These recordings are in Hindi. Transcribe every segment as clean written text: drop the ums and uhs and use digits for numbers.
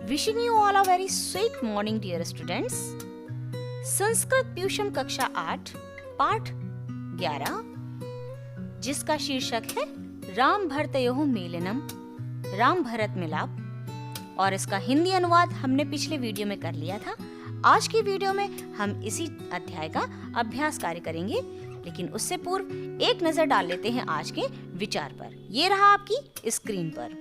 Wishing you all a very sweet morning, dear students. Sanskrit tuition कक्षा 8 पाठ 11 जिसका शीर्षक है राम भरतयोः मेलनम, राम भरत मिलाप, और इसका हिंदी अनुवाद हमने पिछले वीडियो में कर लिया था। आज की वीडियो में हम इसी अध्याय का अभ्यास कार्य करेंगे, लेकिन उससे पूर्व एक नजर डाल लेते हैं आज के विचार पर। ये रहा आपकी स्क्रीन पर।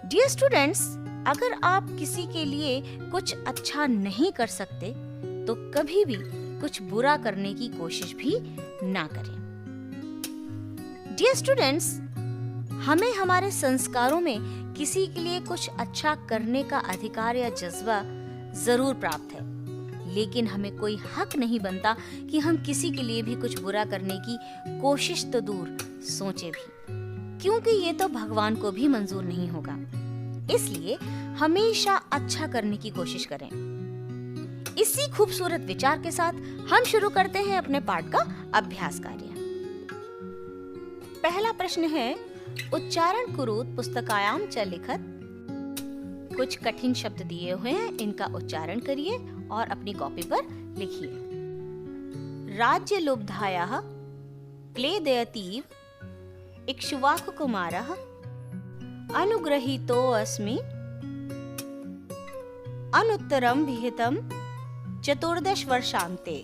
डियर स्टूडेंट्स, अगर आप किसी के लिए कुछ अच्छा नहीं कर सकते तो कभी भी कुछ बुरा करने की कोशिश भी ना करें। डियर स्टूडेंट्स, हमें हमारे संस्कारों में किसी के लिए कुछ अच्छा करने का अधिकार या जज्बा जरूर प्राप्त है, लेकिन हमें कोई हक नहीं बनता कि हम किसी के लिए भी कुछ बुरा करने की कोशिश तो दूर सोचे भी, क्योंकि ये तो भगवान को भी मंजूर नहीं होगा। इसलिए हमेशा अच्छा करने की कोशिश करें। इसी खूबसूरत विचार के साथ हम शुरू करते हैं अपने पाठ का अभ्यास कार्य। पहला प्रश्न है, उच्चारण कुरुत पुस्तकायाम च लिखत। कुछ कठिन शब्द दिए हुए हैं, इनका उच्चारण करिए और अपनी कॉपी पर लिखिए। राज्य लुब्धायाः क्लेदयतीव इक्ष्वाकुकुमारः अनुग्रहीतो अस्मि अनुत्तरम विहितम 14 वर्षांते।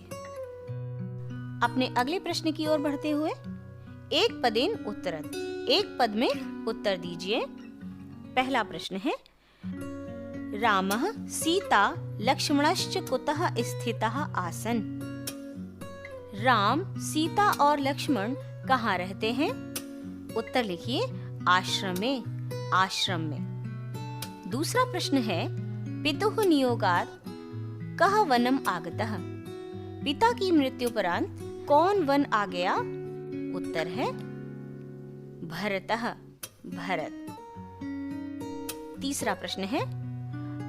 अपने अगले प्रश्न की ओर बढ़ते हुए एक पदेन उत्तरत, एक पद में उत्तर दीजिए। पहला प्रश्न है, रामः सीता लक्ष्मणश्च कुतः स्थितः आसन्। राम, सीता और लक्ष्मण कहाँ रहते हैं? उत्तर लिखिए, आश्रम में, आश्रम में। दूसरा प्रश्न है, पितुः नियोगात् कः वनम आगतः। पिता की मृत्युपरांत कौन वन आ गया? उत्तर है भरतः, भरत। तीसरा प्रश्न है,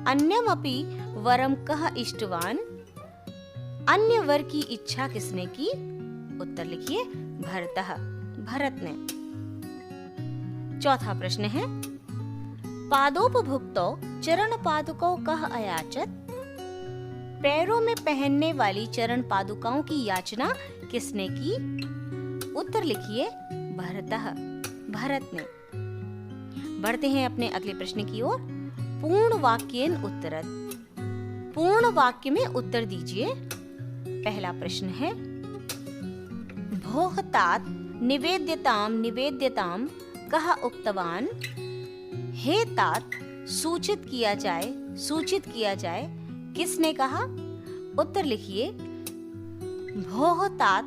अन्यमपि वरम कः इष्टवान। अन्य वर की इच्छा किसने की? उत्तर लिखिए, भरतः, भरत ने। चौथा प्रश्न है, पादोपभुक्तो चरण पादुकौ कः अयाचत। पैरों में पहनने वाली चरण पादुकाओं की याचना किसने की? उत्तर लिखिए, भरतः, भरत ने। बढ़ते हैं अपने अगले प्रश्न की ओर। पूर्ण वाक्येन उत्तरत। पूर्ण वाक्य में उत्तर दीजिए। पहला प्रश्न है, भोः तात निवेद्यताम निवेद्यताम कः उक्तवान। हे तात, सूचित किया जाए, सूचित किया जाए, किसने कहा? उत्तर लिखिए, भोः तात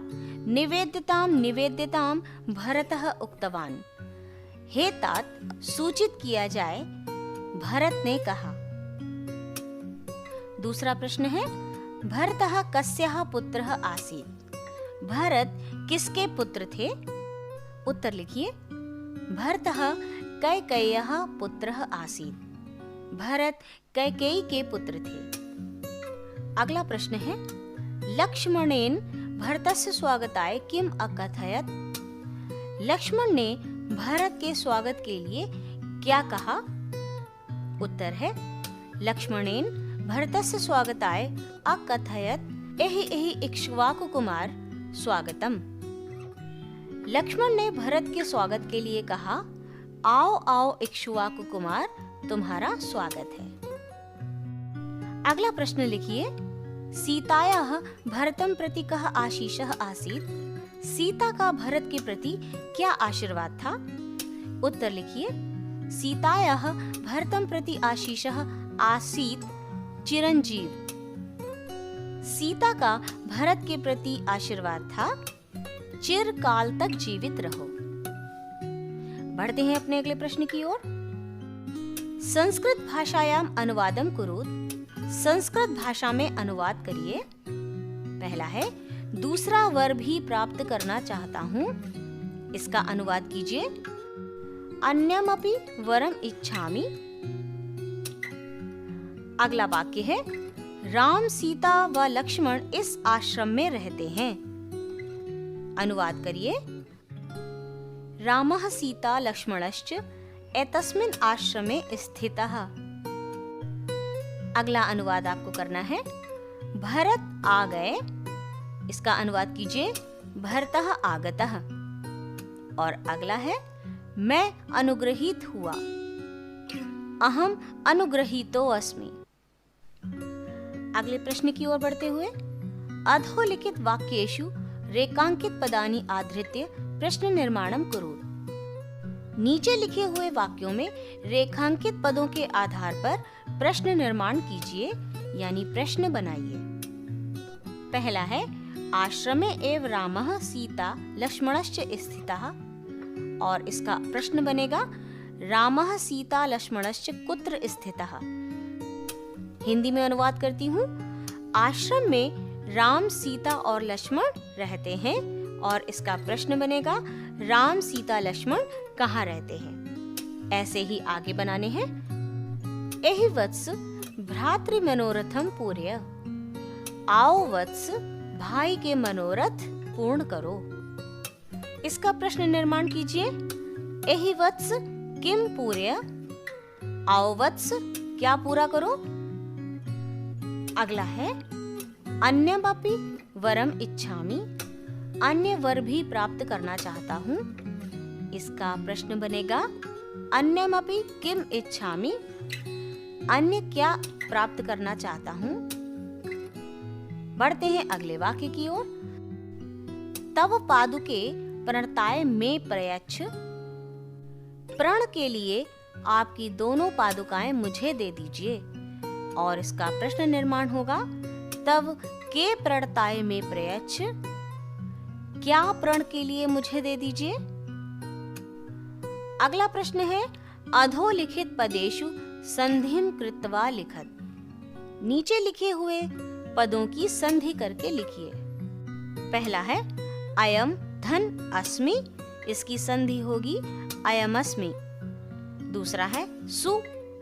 निवेद्यताम निवेद्यताम भरतः उक्तवान। हे तात, सूचित किया जाए, भरत ने कहा। दूसरा प्रश्न है, भरतः कस्याः पुत्रः आसीत्। भरत किसके पुत्र थे? उत्तर लिखिए, भरतः कैकेय्याः पुत्रः आसीत्। भरत कैकेयी के पुत्र थे। अगला प्रश्न है, लक्ष्मणेन भरतस्य स्वागताय किम अकथयत्। लक्ष्मण ने भरत के स्वागत के लिए क्या कहा? उत्तर है, लक्ष्मणेन भरतस्य स्वागताय अकथयत् एहि एहि इक्ष्वाकुकुमार स्वागतम। लक्ष्मण ने भरत के स्वागत के लिए कहा, आओ आओ इक्ष्वाकुकुमार, तुम्हारा स्वागत है। अगला प्रश्न लिखिए, सीतायाः भरतं प्रति कः आशीषः आसीत्। सीता का भरत के प्रति क्या आशीर्वाद था? उत्तर लिखिए, सीतायाः भरतं प्रति आशीषः आसीत् चिरंजीव। सीता का भरत के प्रति आशीर्वाद था, चिरकाल तक जीवित रहो। बढ़ते हैं अपने अगले प्रश्न की ओर। संस्कृत भाषायाम अनुवादम कुरुत। संस्कृत भाषा में अनुवाद करिए। पहला है, दूसरा वर भी प्राप्त करना चाहता हूँ। इसका अनुवाद कीजिए, अन्यमपि वरम इच्छामि। अगला वाक्य है, राम, सीता व लक्ष्मण इस आश्रम में रहते हैं। अनुवाद करिए, रामः सीता लक्ष्मणश्च एतस्मिन् आश्रमे स्थितः। अगला अनुवाद आपको करना है। भरत आ गए, इसका अनुवाद कीजिए भरतः आगतः। और अगला है मैं अनुग्रहित हुआ, अहम अनुग्रहीतो अस्मि। अगले प्रश्न की ओर बढ़ते हुए अधोलिखित वाक्येषु रेखांकित पदानि आधृत्य प्रश्न निर्माणम कुरु। नीचे लिखे हुए वाक्यों में रेखांकित पदों के आधार पर प्रश्न निर्माण कीजिए, यानी प्रश्न बनाइए। पहला है आश्रमे एव रामः सीता लक्ष्मणश्च स्थितः। और इसका प्रश्न बनेगा रामः सीता लक्ष्मणश्च कुत्र स्थितः। हिंदी में अनुवाद करती हूँ। आश्रम में राम, सीता और लक्ष्मण रहते हैं और इसका प्रश्न बनेगा राम, सीता, लक्ष्मण कहाँ रहते हैं। ऐसे ही आगे बनाने हैं। एहि वत्स भ्रातृ मनोरथम पूर्य। आओ वत्स, भाई के मनोरथ पूर्ण करो। इसका प्रश्न निर्माण कीजिए। एहि वत्स किम पूर्य। आओ वत्स, क्या पूरा करो। अगला है अन्यमपि वरम इच्छामि। अन्य वर भी प्राप्त करना चाहता हूँ। इसका प्रश्न बनेगा अन्यमपि किम इच्छामि। अन्य क्या प्राप्त करना चाहता हूँ। बढ़ते हैं अगले वाक्य की ओर। तव पादुके प्रणताय में प्रयच्छ। प्रण के लिए आपकी दोनों पादुकाएं मुझे दे दीजिए। और इसका प्रश्न निर्माण होगा तव के प्रणताय में प्रयच्छ। क्या प्रण के लिए मुझे दे दीजिए। अगला प्रश्न है अधोलिखित पदेषु संधिं कृत्वा लिखत। नीचे लिखे हुए पदों की संधि करके लिखिए। पहला है अयम धन अस्मि, इसकी संधि होगी अयमस्मि। दूसरा है सु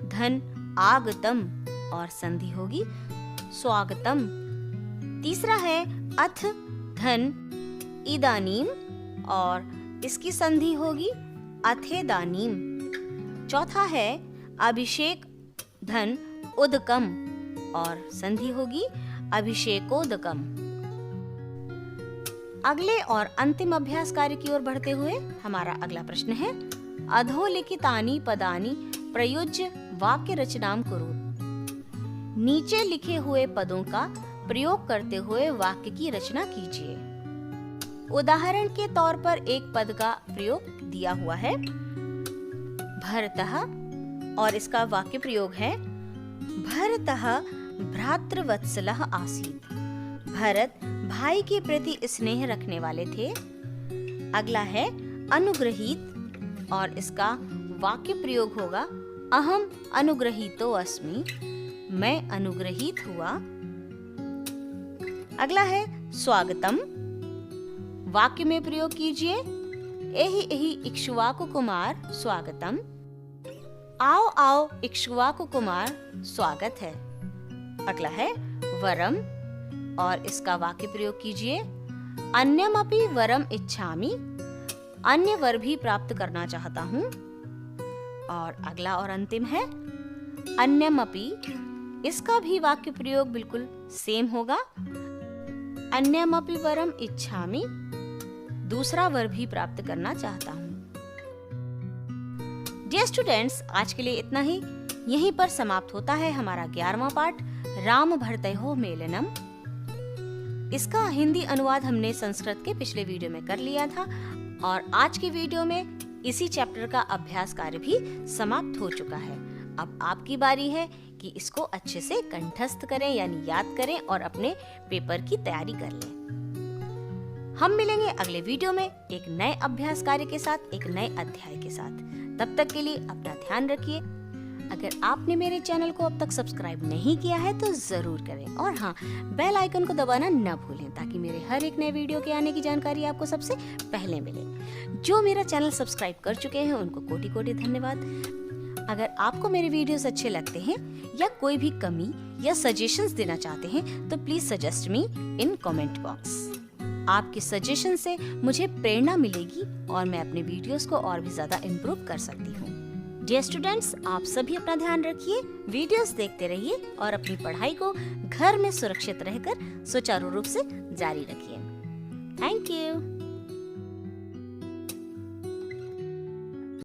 धन आगतम और संधि होगी स्वागतम। तीसरा है अथ धन इदानीम और इसकी संधि होगी अथेदानीम। चौथा है अभिषेक धन उदकम और संधि होगी अभिषेकोदकम। अगले और अंतिम अभ्यास कार्य की ओर बढ़ते हुए हमारा अगला प्रश्न है अधोलिखितानि पदानि प्रयुज्य वाक्य रचनाम कुरु। नीचे लिखे हुए पदों का प्रयोग करते हुए वाक्य की रचना कीजिए। उदाहरण के तौर पर एक पद का प्रयोग दिया हुआ है भरतः और इसका वाक्य प्रयोग है भरतः भ्रातृवत्सलः आसीत्। भरत भाई के प्रति स्नेह रखने वाले थे। अगला है अनुग्रहित और इसका वाक्य प्रयोग होगा अहम अनुग्रहीतो अस्मि। मैं अनुग्रहित हुआ। अगला है स्वागतम। वाक्य में प्रयोग कीजिए एहि एहि इक्ष्वाकु कुमार स्वागतम। आओ आओ इक्ष्वाकु कुमार स्वागत है। अगला है वरम और इसका वाक्य प्रयोग कीजिए अन्यमपि वरम इच्छामि। अन्य वर भी प्राप्त करना चाहता हूँ। और अगला और अंतिम है अन्यमपि। इसका भी वाक्य प्रयोग बिल्कुल सेम होगा अन्यमपि वरम इच्छामि। दूसरा वर भी प्राप्त करना चाहता हूँ। डियर स्टूडेंट्स, आज के लिए इतना ही। यहीं पर समाप्त होता है हमारा 11वां पाठ राम भरतयोः मेलनम। इसका हिंदी अनुवाद हमने संस्कृत के पिछले वीडियो में कर लिया था और आज की वीडियो में इसी चैप्टर का अभ्यास कार्य भी समाप्त हो चुका है। अब आपकी बारी है कि इसको अच्छे से कंठस्थ करें यानी याद करें और अपने पेपर की तैयारी कर लें। हम मिलेंगे अगले वीडियो में एक नए अभ्यास कार्य के साथ, एक नए अध्याय के साथ। तब तक के लिए अपना ध्यान रखिए। अगर आपने मेरे चैनल को अब तक सब्सक्राइब नहीं किया है तो जरूर करें और हाँ, बेल आइकन को दबाना न भूलें ताकि मेरे हर एक नए वीडियो के आने की जानकारी आपको सबसे पहले मिले। जो मेरा चैनल सब्सक्राइब कर चुके हैं उनको कोटि कोटि धन्यवाद। अगर आपको मेरे वीडियोस अच्छे लगते हैं या कोई भी कमी या सजेशंस देना चाहते हैं तो please suggest me in comment box. आपके सजेशन से मुझे प्रेरणा मिलेगी और मैं अपने वीडियोस को और भी ज्यादा इम्प्रूव कर सकती हूँ। डियर स्टूडेंट्स, आप सभी अपना ध्यान रखिए, वीडियोस देखते रहिए और अपनी पढ़ाई को घर में सुरक्षित रहकर सुचारू रूप से जारी रखिए। Thank you.